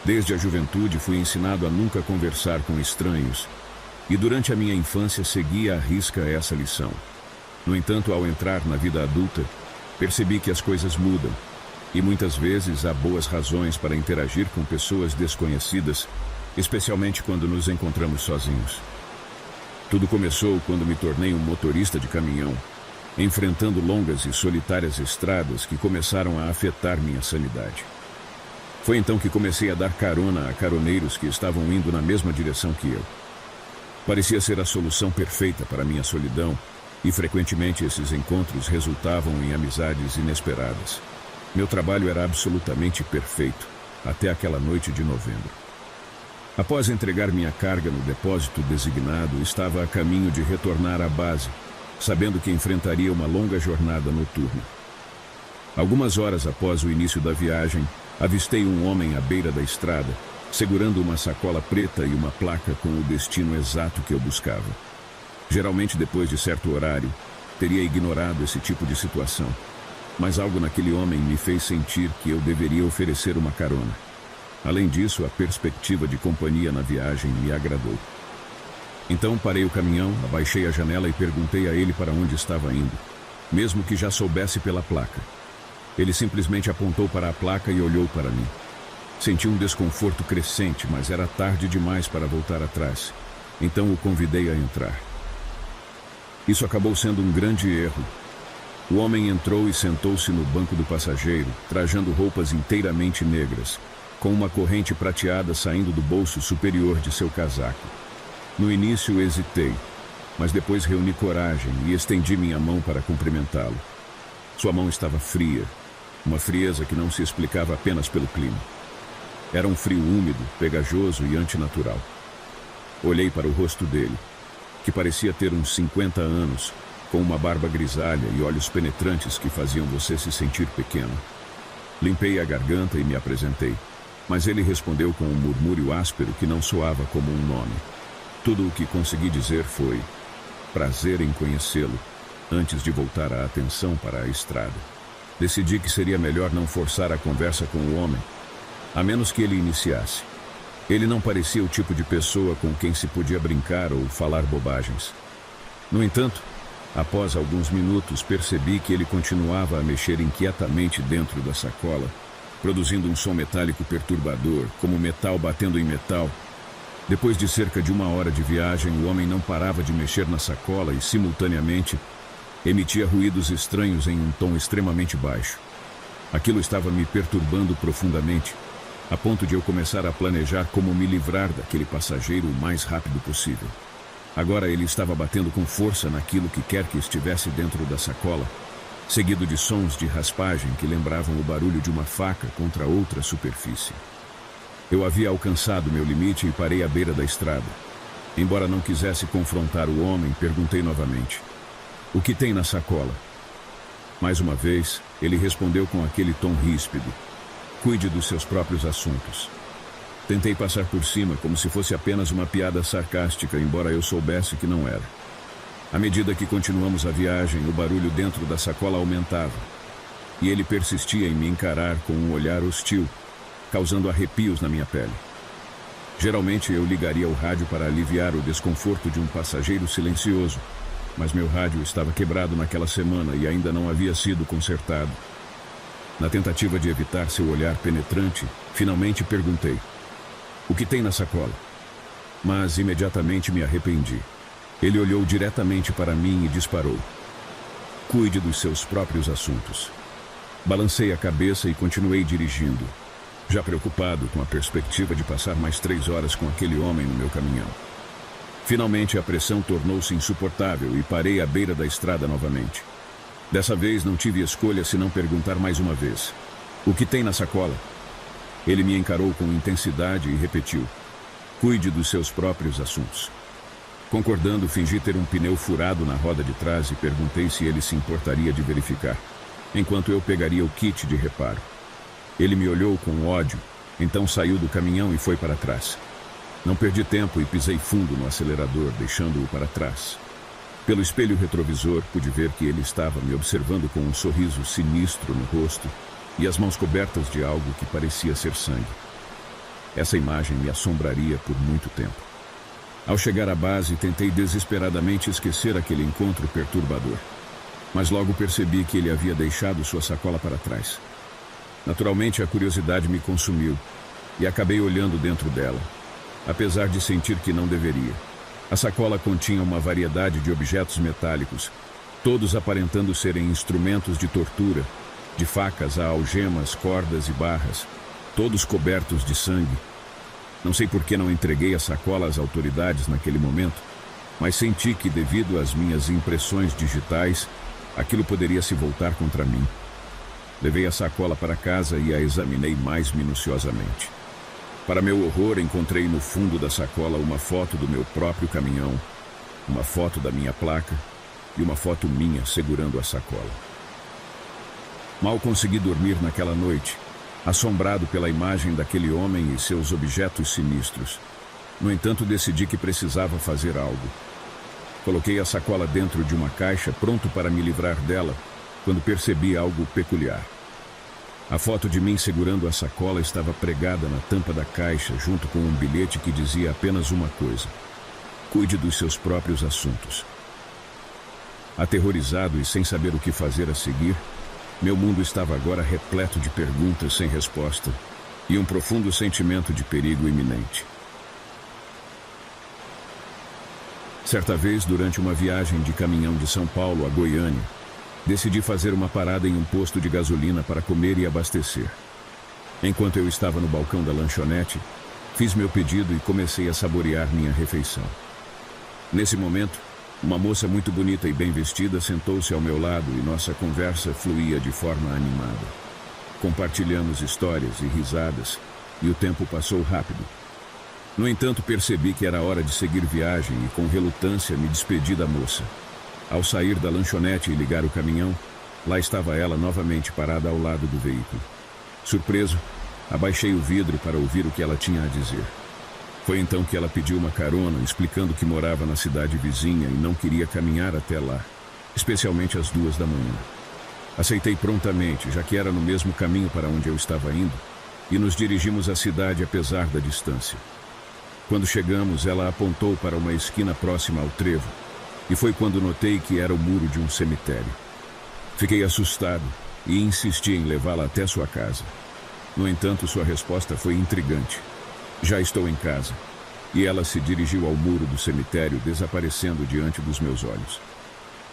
Desde a juventude fui ensinado a nunca conversar com estranhos, e durante a minha infância segui à risca essa lição. No entanto, ao entrar na vida adulta, percebi que as coisas mudam, e muitas vezes há boas razões para interagir com pessoas desconhecidas, especialmente quando nos encontramos sozinhos. Tudo começou quando me tornei um motorista de caminhão, enfrentando longas e solitárias estradas que começaram a afetar minha sanidade. Foi então que comecei a dar carona a caroneiros que estavam indo na mesma direção que eu. Parecia ser a solução perfeita para minha solidão, e frequentemente esses encontros resultavam em amizades inesperadas. Meu trabalho era absolutamente perfeito, até aquela noite de novembro. Após entregar minha carga no depósito designado, estava a caminho de retornar à base, sabendo que enfrentaria uma longa jornada noturna. Algumas horas após o início da viagem, avistei um homem à beira da estrada, segurando uma sacola preta e uma placa com o destino exato que eu buscava. Geralmente, depois de certo horário, teria ignorado esse tipo de situação, mas algo naquele homem me fez sentir que eu deveria oferecer uma carona. Além disso, a perspectiva de companhia na viagem me agradou. Então parei o caminhão, abaixei a janela e perguntei a ele para onde estava indo, mesmo que já soubesse pela placa. Ele simplesmente apontou para a placa e olhou para mim. Senti um desconforto crescente, mas era tarde demais para voltar atrás. Então o convidei a entrar. Isso acabou sendo um grande erro. O homem entrou e sentou-se no banco do passageiro, trajando roupas inteiramente negras, com uma corrente prateada saindo do bolso superior de seu casaco. No início hesitei, mas depois reuni coragem e estendi minha mão para cumprimentá-lo. Sua mão estava fria, uma frieza que não se explicava apenas pelo clima. Era um frio úmido, pegajoso e antinatural. Olhei para o rosto dele, que parecia ter uns 50 anos, com uma barba grisalha e olhos penetrantes que faziam você se sentir pequeno. Limpei a garganta e me apresentei, mas ele respondeu com um murmúrio áspero que não soava como um nome. Tudo o que consegui dizer foi: prazer em conhecê-lo, antes de voltar a atenção para a estrada. Decidi que seria melhor não forçar a conversa com o homem, a menos que ele iniciasse. Ele não parecia o tipo de pessoa com quem se podia brincar ou falar bobagens. No entanto, após alguns minutos, percebi que ele continuava a mexer inquietamente dentro da sacola, produzindo um som metálico perturbador, como metal batendo em metal. Depois de cerca de 1 hora de viagem, o homem não parava de mexer na sacola e, simultaneamente, emitia ruídos estranhos em um tom extremamente baixo. Aquilo estava me perturbando profundamente, a ponto de eu começar a planejar como me livrar daquele passageiro o mais rápido possível. Agora ele estava batendo com força naquilo que quer que estivesse dentro da sacola, seguido de sons de raspagem que lembravam o barulho de uma faca contra outra superfície. Eu havia alcançado meu limite e parei à beira da estrada. Embora não quisesse confrontar o homem, perguntei novamente: "O que tem na sacola?" Mais uma vez, ele respondeu com aquele tom ríspido: "Cuide dos seus próprios assuntos." Tentei passar por cima como se fosse apenas uma piada sarcástica, embora eu soubesse que não era. À medida que continuamos a viagem, o barulho dentro da sacola aumentava, e ele persistia em me encarar com um olhar hostil, causando arrepios na minha pele. Geralmente eu ligaria o rádio para aliviar o desconforto de um passageiro silencioso, mas meu rádio estava quebrado naquela semana e ainda não havia sido consertado. Na tentativa de evitar seu olhar penetrante, finalmente perguntei: "O que tem na sacola?" Mas imediatamente me arrependi. Ele olhou diretamente para mim e disparou: "Cuide dos seus próprios assuntos." Balancei a cabeça e continuei dirigindo, já preocupado com a perspectiva de passar mais 3 horas com aquele homem no meu caminhão. Finalmente a pressão tornou-se insuportável e parei à beira da estrada novamente. Dessa vez não tive escolha senão perguntar mais uma vez: "O que tem na sacola?" Ele me encarou com intensidade e repetiu: "Cuide dos seus próprios assuntos." Concordando, fingi ter um pneu furado na roda de trás e perguntei se ele se importaria de verificar, enquanto eu pegaria o kit de reparo. Ele me olhou com ódio, então saiu do caminhão e foi para trás. Não perdi tempo e pisei fundo no acelerador, deixando-o para trás. Pelo espelho retrovisor, pude ver que ele estava me observando com um sorriso sinistro no rosto e as mãos cobertas de algo que parecia ser sangue. Essa imagem me assombraria por muito tempo. Ao chegar à base, tentei desesperadamente esquecer aquele encontro perturbador. Mas logo percebi que ele havia deixado sua sacola para trás. Naturalmente, a curiosidade me consumiu e acabei olhando dentro dela, apesar de sentir que não deveria. A sacola continha uma variedade de objetos metálicos, todos aparentando serem instrumentos de tortura, de facas a algemas, cordas e barras, todos cobertos de sangue. Não sei por que não entreguei a sacola às autoridades naquele momento, mas senti que, devido às minhas impressões digitais, aquilo poderia se voltar contra mim. Levei a sacola para casa e a examinei mais minuciosamente. Para meu horror, encontrei no fundo da sacola uma foto do meu próprio caminhão, uma foto da minha placa e uma foto minha segurando a sacola. Mal consegui dormir naquela noite, assombrado pela imagem daquele homem e seus objetos sinistros. No entanto, decidi que precisava fazer algo. Coloquei a sacola dentro de uma caixa, pronto para me livrar dela, quando percebi algo peculiar. A foto de mim segurando a sacola estava pregada na tampa da caixa, junto com um bilhete que dizia apenas uma coisa: cuide dos seus próprios assuntos. Aterrorizado e sem saber o que fazer a seguir, meu mundo estava agora repleto de perguntas sem resposta e um profundo sentimento de perigo iminente. Certa vez, durante uma viagem de caminhão de São Paulo a Goiânia, decidi fazer uma parada em um posto de gasolina para comer e abastecer. Enquanto eu estava no balcão da lanchonete, fiz meu pedido e comecei a saborear minha refeição. Nesse momento, uma moça muito bonita e bem vestida sentou-se ao meu lado e nossa conversa fluía de forma animada. Compartilhamos histórias e risadas, e o tempo passou rápido. No entanto, percebi que era hora de seguir viagem e, com relutância, me despedi da moça. Ao sair da lanchonete e ligar o caminhão, lá estava ela novamente parada ao lado do veículo. Surpreso, abaixei o vidro para ouvir o que ela tinha a dizer. Foi então que ela pediu uma carona, explicando que morava na cidade vizinha e não queria caminhar até lá, especialmente às 2 da manhã. Aceitei prontamente, já que era no mesmo caminho para onde eu estava indo, e nos dirigimos à cidade apesar da distância. Quando chegamos, ela apontou para uma esquina próxima ao trevo, e foi quando notei que era o muro de um cemitério. Fiquei assustado e insisti em levá-la até sua casa. No entanto, sua resposta foi intrigante. Já estou em casa. E ela se dirigiu ao muro do cemitério, desaparecendo diante dos meus olhos.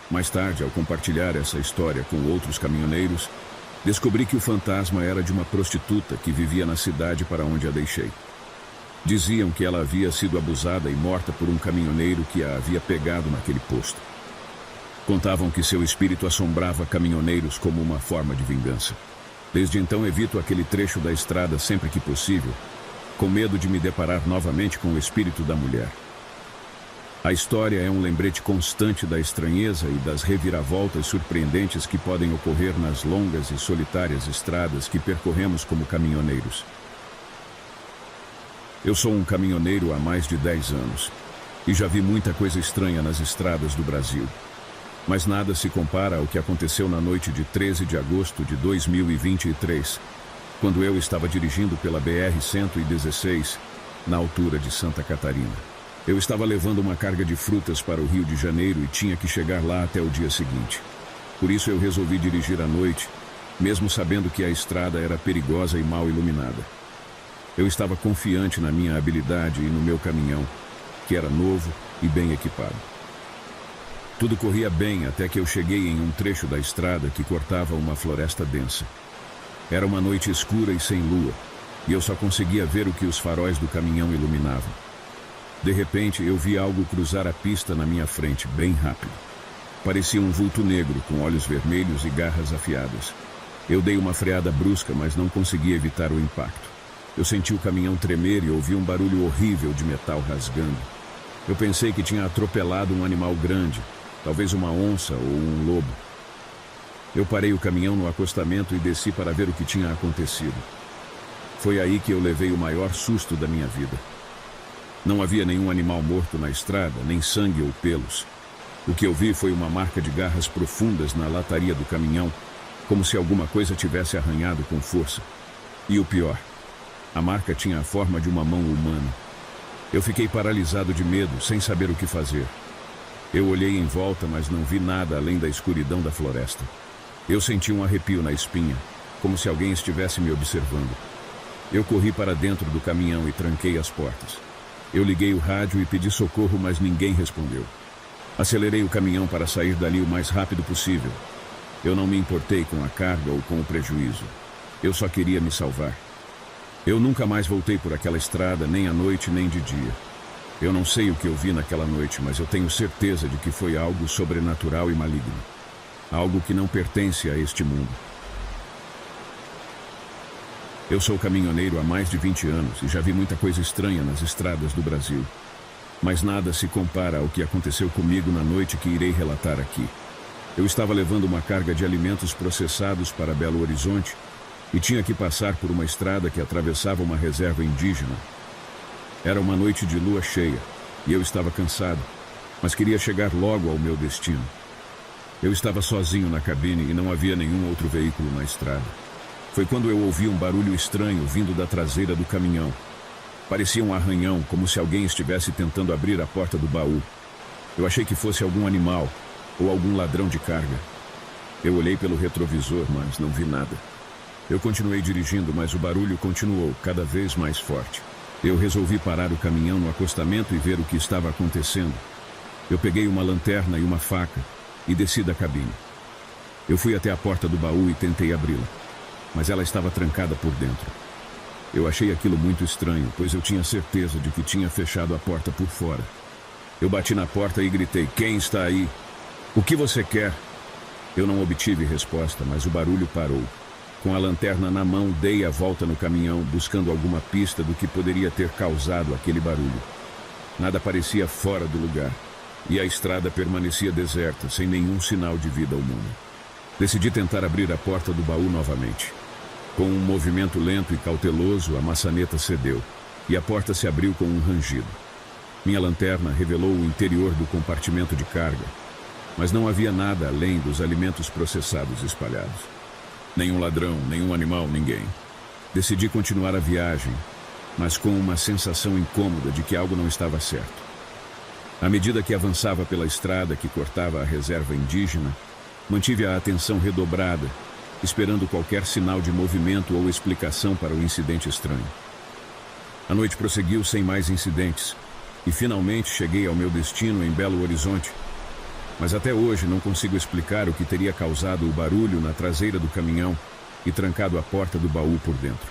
Mais tarde, ao compartilhar essa história com outros caminhoneiros, descobri que o fantasma era de uma prostituta que vivia na cidade para onde a deixei. Diziam que ela havia sido abusada e morta por um caminhoneiro que a havia pegado naquele posto. Contavam que seu espírito assombrava caminhoneiros como uma forma de vingança. Desde então evito aquele trecho da estrada sempre que possível, com medo de me deparar novamente com o espírito da mulher. A história é um lembrete constante da estranheza e das reviravoltas surpreendentes que podem ocorrer nas longas e solitárias estradas que percorremos como caminhoneiros. Eu sou um caminhoneiro há mais de 10 anos e já vi muita coisa estranha nas estradas do Brasil. Mas nada se compara ao que aconteceu na noite de 13 de agosto de 2023, quando eu estava dirigindo pela BR-116, na altura de Santa Catarina. Eu estava levando uma carga de frutas para o Rio de Janeiro e tinha que chegar lá até o dia seguinte. Por isso eu resolvi dirigir à noite, mesmo sabendo que a estrada era perigosa e mal iluminada. Eu estava confiante na minha habilidade e no meu caminhão, que era novo e bem equipado. Tudo corria bem até que eu cheguei em um trecho da estrada que cortava uma floresta densa. Era uma noite escura e sem lua, e eu só conseguia ver o que os faróis do caminhão iluminavam. De repente, eu vi algo cruzar a pista na minha frente, bem rápido. Parecia um vulto negro, com olhos vermelhos e garras afiadas. Eu dei uma freada brusca, mas não consegui evitar o impacto. Eu senti o caminhão tremer e ouvi um barulho horrível de metal rasgando. Eu pensei que tinha atropelado um animal grande, talvez uma onça ou um lobo. Eu parei o caminhão no acostamento e desci para ver o que tinha acontecido. Foi aí que eu levei o maior susto da minha vida. Não havia nenhum animal morto na estrada, nem sangue ou pelos. O que eu vi foi uma marca de garras profundas na lataria do caminhão, como se alguma coisa tivesse arranhado com força. E o pior, A marca tinha a forma de uma mão humana. Eu fiquei paralisado de medo, sem saber o que fazer. Eu olhei em volta, mas não vi nada além da escuridão da floresta. Eu senti um arrepio na espinha, como se alguém estivesse me observando. Eu corri para dentro do caminhão e tranquei as portas. Eu liguei o rádio e pedi socorro, mas ninguém respondeu. Acelerei o caminhão para sair dali o mais rápido possível. Eu não me importei com a carga ou com o prejuízo. Eu só queria me salvar. Eu nunca mais voltei por aquela estrada, nem à noite, nem de dia. Eu não sei o que eu vi naquela noite, mas eu tenho certeza de que foi algo sobrenatural e maligno. Algo que não pertence a este mundo. Eu sou caminhoneiro há mais de 20 anos e já vi muita coisa estranha nas estradas do Brasil. Mas nada se compara ao que aconteceu comigo na noite que irei relatar aqui. Eu estava levando uma carga de alimentos processados para Belo Horizonte e tinha que passar por uma estrada que atravessava uma reserva indígena. Era uma noite de lua cheia e eu estava cansado, mas queria chegar logo ao meu destino. Eu estava sozinho na cabine e não havia nenhum outro veículo na estrada. Foi quando eu ouvi um barulho estranho vindo da traseira do caminhão. Parecia um arranhão, como se alguém estivesse tentando abrir a porta do baú. Eu achei que fosse algum animal ou algum ladrão de carga. Eu olhei pelo retrovisor, mas não vi nada. Eu continuei dirigindo, mas o barulho continuou, cada vez mais forte. Eu resolvi parar o caminhão no acostamento e ver o que estava acontecendo. Eu peguei uma lanterna e uma faca e desci da cabine. Eu fui até a porta do baú e tentei abri-la, mas ela estava trancada por dentro. Eu achei aquilo muito estranho, pois eu tinha certeza de que tinha fechado a porta por fora. Eu bati na porta e gritei: "Quem está aí? O que você quer?" Eu não obtive resposta, mas o barulho parou. Com a lanterna na mão, dei a volta no caminhão, buscando alguma pista do que poderia ter causado aquele barulho. Nada parecia fora do lugar, e a estrada permanecia deserta, sem nenhum sinal de vida humana. Decidi tentar abrir a porta do baú novamente. Com um movimento lento e cauteloso, a maçaneta cedeu, e a porta se abriu com um rangido. Minha lanterna revelou o interior do compartimento de carga, mas não havia nada além dos alimentos processados espalhados. Nenhum ladrão, nenhum animal, ninguém. Decidi continuar a viagem, mas com uma sensação incômoda de que algo não estava certo. À medida que avançava pela estrada que cortava a reserva indígena, mantive a atenção redobrada, esperando qualquer sinal de movimento ou explicação para o incidente estranho. A noite prosseguiu sem mais incidentes, e finalmente cheguei ao meu destino em Belo Horizonte. Mas até hoje não consigo explicar o que teria causado o barulho na traseira do caminhão e trancado a porta do baú por dentro.